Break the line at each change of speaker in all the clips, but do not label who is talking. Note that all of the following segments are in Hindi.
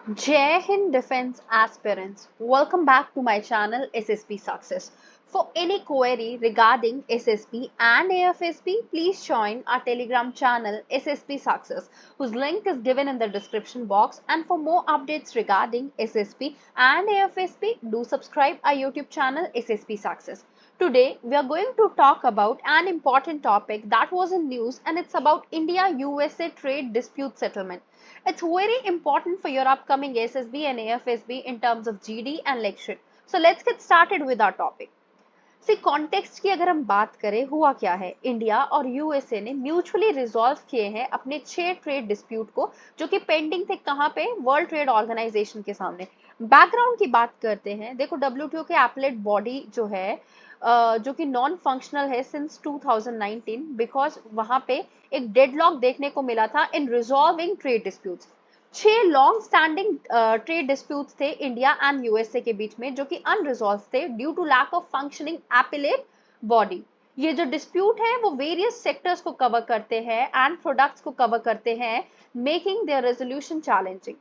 Jai Hind Defense Aspirants, welcome back to my channel SSP Success. For any query regarding SSP and AFSP, please join our Telegram channel SSP Success, whose link is given in the description box. And for more updates regarding SSP and AFSP, do subscribe our YouTube channel SSP Success. Today, we are going to talk about an important topic that was in news, and it's about India-USA trade dispute settlement. It's very important for your upcoming SSB and AFSB in terms of GD and lecture. So let's get started with our topic. सी कॉन्टेक्स्ट की अगर हम बात करें, हुआ क्या है, इंडिया और यूएसए ने म्यूचुअली रिजॉल्व किए हैं अपने 6 ट्रेड डिस्प्यूट को, जो कि पेंडिंग थे कहां पे, वर्ल्ड ट्रेड ऑर्गेनाइजेशन के सामने। बैकग्राउंड की बात करते हैं, देखो डब्ल्यूटीओ के एपलेट बॉडी जो है जो कि नॉन फंक्शनल है सिंस 2019 बिकॉज वहां पे एक डेडलॉक देखने को मिला था in resolving trade disputes. 6 long standing trade disputes थे इंडिया एंड यूएसए के बीच में, जो कि अनरिजॉल्व थे due to lack of functioning appellate body. ये जो डिस्प्यूट है वो वेरियस सेक्टर्स को कवर करते हैं एंड प्रोडक्ट्स को कवर करते हैं, मेकिंग देयर रेजोल्यूशन चैलेंजिंग।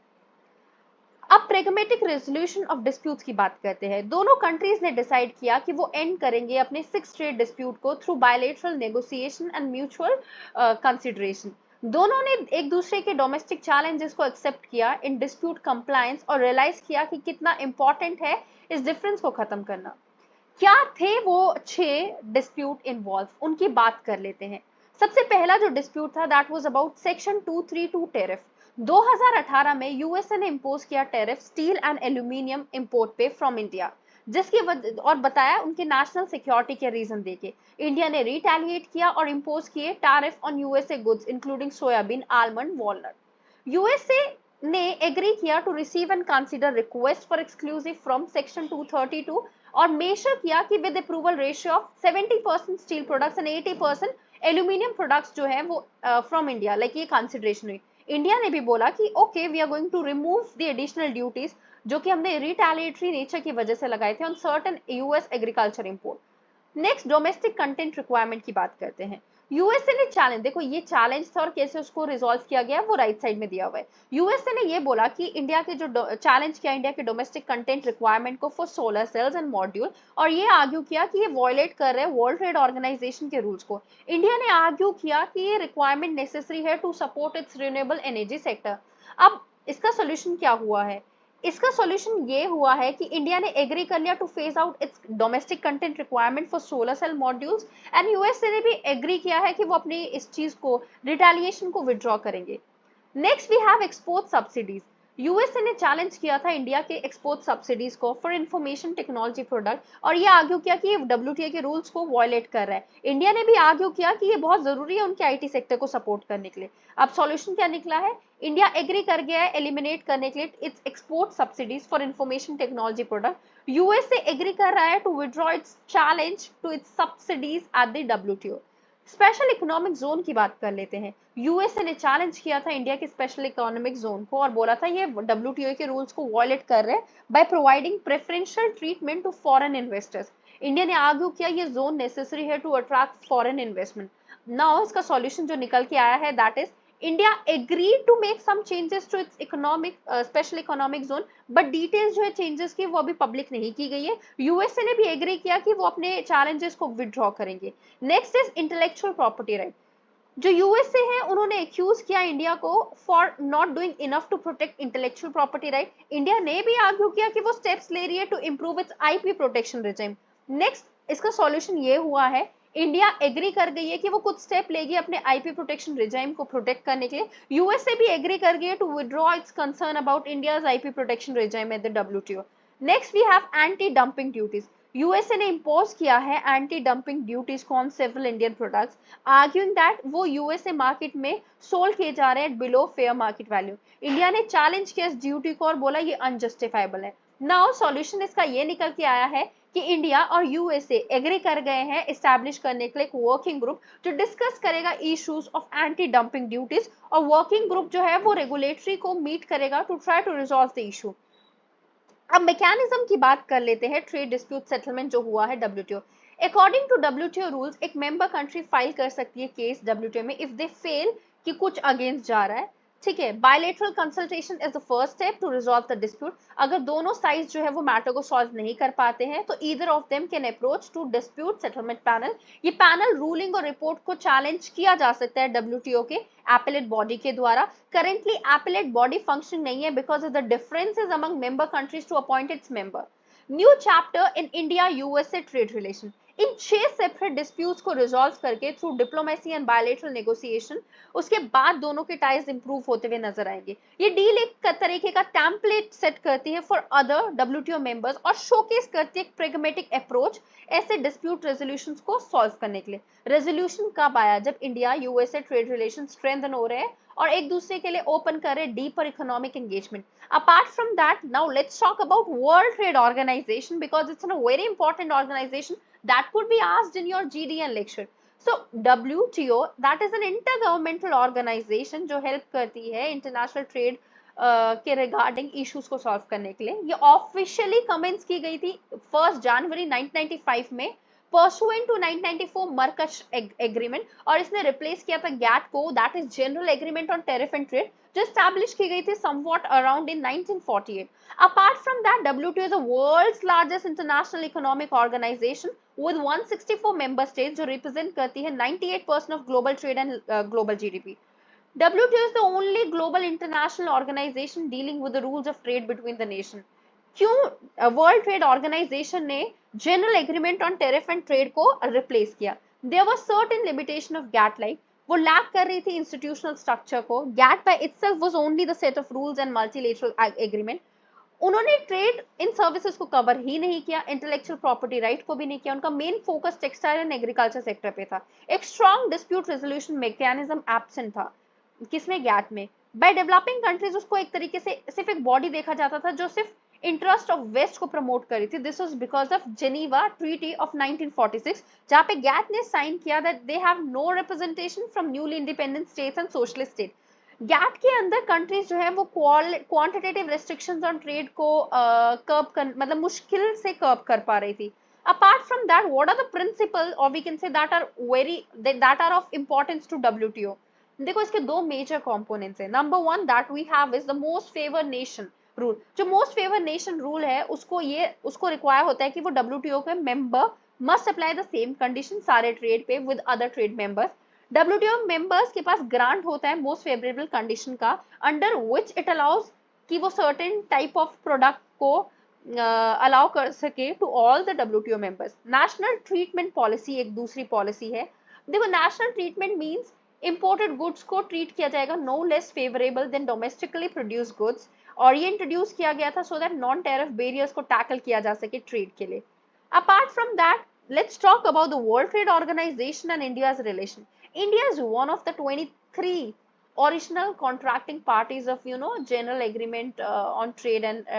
अब प्रेगमेटिक रेजोल्यूशन ऑफ डिस्प्यूट्स की बात करते हैं। दोनों कंट्रीज ने डिसाइड किया कि वो एंड करेंगे अपने 6 ट्रेड डिस्प्यूट को through bilateral negotiation and mutual consideration. दोनों ने एक दूसरे के डोमेस्टिक चैलेंजेस को एक्सेप्ट किया इन डिस्प्यूट कंप्लायंस और रियलाइज किया कि कितना इंपॉर्टेंट है इस डिफरेंस को खत्म करना। क्या थे वो 6 डिस्प्यूट इन्वॉल्व, उनकी बात कर लेते हैं। सबसे पहला जो डिस्प्यूट था that was about section 232 tariff. 2018 में यूएसए ने इंपोज किया tariff steel and aluminium import पे फ्रॉम इंडिया, जिसकी वजह और बताया उनके नेशनल सिक्योरिटी के रीजन देके इंडिया ने रिटेलिएट किया और इंपोज किए tariff on USA goods including soybean, almond, walnut. USA ने एग्री किया to receive and consider request for exclusive from section 232 और मेजर किया कि with approval ratio of 70% steel products and 80% aluminium products जो है वो फ्रॉम इंडिया, लाइक ये कंसिडरेशन हुई। इंडिया ने भी बोला कि okay we are going to remove the additional duties जो कि हमने रिटेलिएटरी नेचर की वजह से लगाए थे on certain US agriculture import. Next domestic content requirement की बात करते हैं। यूएसए ने चैलेंज, देखो ये चैलेंज था और कैसे उसको रिजॉल्व किया गया वो राइट साइड में दिया हुआ है। यूएसए ने ये बोला कि इंडिया के जो चैलेंज किया इंडिया के डोमेस्टिक कंटेंट रिक्वायरमेंट को for solar cells and module, और ये आर्ग्यू किया कि ये वॉयलेट कर रहे हैं वर्ल्ड ट्रेड ऑर्गेनाइजेशन के रूल्स को। इंडिया ने आर्ग्यू किया कि ये रिक्वायरमेंट नेसेसरी है to support its renewable energy sector. अब इसका सोल्यूशन क्या हुआ है, इसका सॉल्यूशन ये हुआ है कि इंडिया ने एग्री कर लिया to phase out its domestic content requirement for solar cell modules and USA ने भी एग्री किया है कि वो अपनी इस चीज को रिटेलिएशन को विड्रॉ करेंगे। Next we have export subsidies. USA ने चैलेंज किया था इंडिया के एक्सपोर्ट सब्सिडीज को फॉर इंफॉर्मेशन टेक्नोलॉजी प्रोडक्ट और ये आर्ग्यू किया कि ये डब्ल्यूटीओ के रूल्स को वायलेट कर रहा है। इंडिया ने भी आर्ग्यू किया कि ये बहुत जरूरी है उनके आईटी सेक्टर को सपोर्ट करने के लिए। अब सॉल्यूशन क्या निकला है, इंडिया एग्री कर गया है एलिमिनेट करने के लिए its export subsidies for information technology product. USA agree कर रहा है to withdraw its challenge to its subsidies at the WTO. Special economic zone की बात कर लेते हैं। यूएसए ने चैलेंज किया था इंडिया के स्पेशल इकोनॉमिक जोन को और बोला था ये डब्ल्यूटीओ के रूल्स को वायलेट कर रहे हैं by providing preferential treatment to foreign investors. India ने आर्ग्यू किया ये जोन नेसेसरी है to attract foreign investment. Now इसका सॉल्यूशन जो निकल के आया है that is India agreed to make some changes to its economic special economic zone, but details जो है चेंजेस की वो अभी पब्लिक नहीं की गई है। यूएसए ने भी एग्री किया कि वो अपने चैलेंजेस को विड्रॉ करेंगे। Next is intellectual property right. जो यूएसए है उन्होंने एक्यूज किया इंडिया को for not doing enough to protect intellectual property right. India ने भी आर्ग्यू किया कि वो स्टेप्स ले रही है to improve its IP protection regime. Next इसका सॉल्यूशन ये हुआ है, इंडिया एग्री कर गई है कि वो कुछ स्टेप लेगी अपने आईपी प्रोटेक्शन रिजाइम को प्रोटेक्ट करने के लिए। यूएसए भी एग्री कर गई है to withdraw its concern about India's IP protection regime at the WTO. Next we have anti dumping duties. USA ने इंपोज किया है एंटी डंपिंग ड्यूटीज को on several Indian products, arguing that वो यूएसए मार्केट में सोल्ड किए जा रहे हैं below fair market value. India ने चैलेंज किया इस ड्यूटी को और बोला ये अनजस्टिफाइबल है। नाउ सॉल्यूशन इसका ये निकल के आया है कि इंडिया और यूएसए एग्री कर गए हैं एस्टैब्लिश करने के लिए एक वर्किंग ग्रुप जो डिस्कस करेगा issues of anti dumping duties, और वर्किंग ग्रुप जो है वो रेगुलेटरी को मीट करेगा to try to resolve the issue. अब मैकेनिज्म की बात कर लेते हैं ट्रेड डिस्प्यूट सेटलमेंट जो हुआ है WTO. According to WTO rules एक मेंबर कंट्री फाइल कर सकती है केस डब्ल्यूटीओ में इफ दे फेल कि कुछ अगेंस्ट जा रहा है, ठीक है, bilateral consultation is the first step to resolve the dispute. अगर दोनों साइड जो है वो मैटर को सॉल्व नहीं कर पाते हैं तो either of them can approach to dispute settlement panel. ये पैनल रूलिंग और रिपोर्ट को चैलेंज किया जा सकता है डब्ल्यूटीओ के एपेलेट बॉडी के द्वारा। करेंटली एपेलेट बॉडी फंक्शन नहीं है because of the differences among member countries to appoint its member. New chapter in India USA trade relation. इन 6 सेपरेट डिस्प्यूट्स को रिजॉल्व करके through diplomacy and bilateral negotiation उसके बाद दोनों के टाइज इंप्रूव होते हुए नजर आएंगे। ये डील एक तरीके का टेम्पलेट सेट करती है फॉर अदर डब्ल्यूटीओ मेंबर्स और शोकेस करती है एक प्रेगमेटिक अप्रोच ऐसे डिस्प्यूट रेजोल्यूशन को सॉल्व करने के लिए। रेजोल्यूशन कब आया? जब India USA trade relation strengthen हो रहे हैं और एक दूसरे के लिए ओपन कर रहे deeper economic engagement. Apart from that, now let's talk about World Trade Organization because it's a very important organization that could be asked in your GDN lecture. So WTO, that is an intergovernmental organization जो help करती है international trade के रिगार्डिंग इश्यूज को सॉल्व करने के लिए। ये ऑफिशियली कमेंस की गई थी 1 जनवरी 1995 में pursuant to 1994 मरकश एग्रीमेंट और इसने रिप्लेस किया था गैट को, that is general agreement on tariff and trade, जो एस्टैब्लिश की गई थी somewhat around in 1948। Apart from that WTO is the world's largest international economic organisation with 164 member states जो रिप्रेजेंट करती है 98% of global trade and global GDP. WTO is the only global international organization dealing with the rules of trade between the nation. क्यों वर्ल्ड ट्रेड ऑर्गेनाइजेशन ने general agreement on tariff and trade को रिप्लेस किया? There was certain limitation of GATT, like वो लैक कर रही थी इंस्टीट्यूशनल स्ट्रक्चर को। GATT by itself was only the set of rules and multilateral agreement. उन्होंने ट्रेड इन सर्विसेज को कवर ही नहीं किया, इंटेलेक्चुअल प्रॉपर्टी राइट को भी नहीं किया। उनका main focus textile and agriculture sector पे था। एक strong dispute resolution mechanism absent था किसमें? गैट में। बाय डेवलपिंग कंट्रीज उसको एक तरीके से सिर्फ एक बॉडी देखा जाता था जो सिर्फ इंटरेस्ट ऑफ वेस्ट को प्रमोट करी थी। This was because of Geneva treaty of 1946 जहां पे गैट ने साइन किया that they have no representation from newly independent states and socialist state. GATT के अंदर कंट्रीज जो है वो क्वांटिटेटिव रेस्ट्रिक्शंस ऑन ट्रेड को कर्ब कर मतलब मुश्किल से कर्ब कर पा रही थी। Apart from that, what are the principles or we can say that are of importance to WTO? देखो इसके दो मेजर कंपोनेंट्स है। Number one that we have is the most favour nation rule. जो मोस्ट फेवर नेशन रूल है उसको रिक्वायर होता है कि वो WTO के member must apply the same condition सारे ट्रेड पे with other trade members. WTO members के पास ग्रांट होता है मोस्ट फेवरेबल कंडीशन का, अंडर विच इट अलाउज कि वो सर्टेन टाइप ऑफ प्रोडक्ट को अलाउ कर सके to all the WTO members. National treatment policy एक दूसरी पॉलिसी है। देखो national treatment means imported goods को ट्रीट किया जाएगा no less favourable than domestically produce goods, और ये इंट्रोड्यूस किया गया था so that non tariff barriers को टैकल किया जा सके ट्रेड के लिए। Apart from that, let's talk about the World Trade Organization and India's relation. India is one of the 23 original contracting parties of general agreement on trade and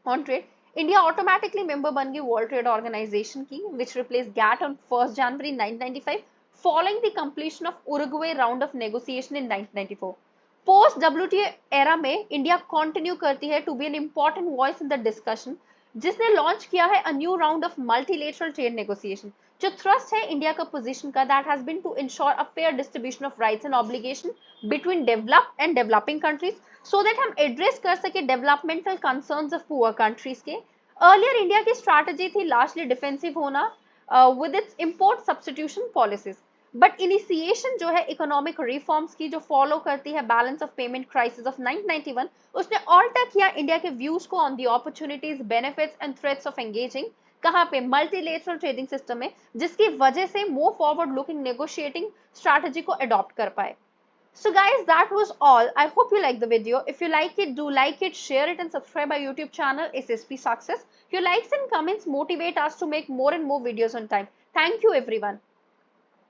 on trade. India automatically member बन गई World Trade Organization की, which replaced GATT on 1st January 1995 following the completion of Uruguay round of negotiation in 1994. Post WTO era में इंडिया कंटिन्यू करती है to be an important voice in the discussion, जिसने लॉन्च किया है a new round of multilateral trade negotiation. जो थ्रस्ट है इंडिया का पोजीशन का that has been to ensure a fair distribution of rights and obligation between developed and developing countries so that हम एड्रेस कर सके developmental concerns of poor countries के। अर्लियर इंडिया की स्ट्रैटेजी थी लार्जली डिफेंसिव होना with its import substitution policies, but initiation जो है इकोनॉमिक रिफॉर्म्स की जो फॉलो करती है balance of payment crisis of 1991, उसने ऑल्टर किया इंडिया के व्यूज को on the opportunities benefits and threats of engaging कहां पे मल्टीलेटरल ट्रेडिंग सिस्टम में, जिसकी वजह से more forward looking negotiating strategy को अडॉप्ट कर पाए। So guys, that was all. I hope you like the video. If you like it, do like it, share it and subscribe our YouTube channel SSP Success. Your likes and comments motivate us to make more and more videos on time. Thank you everyone.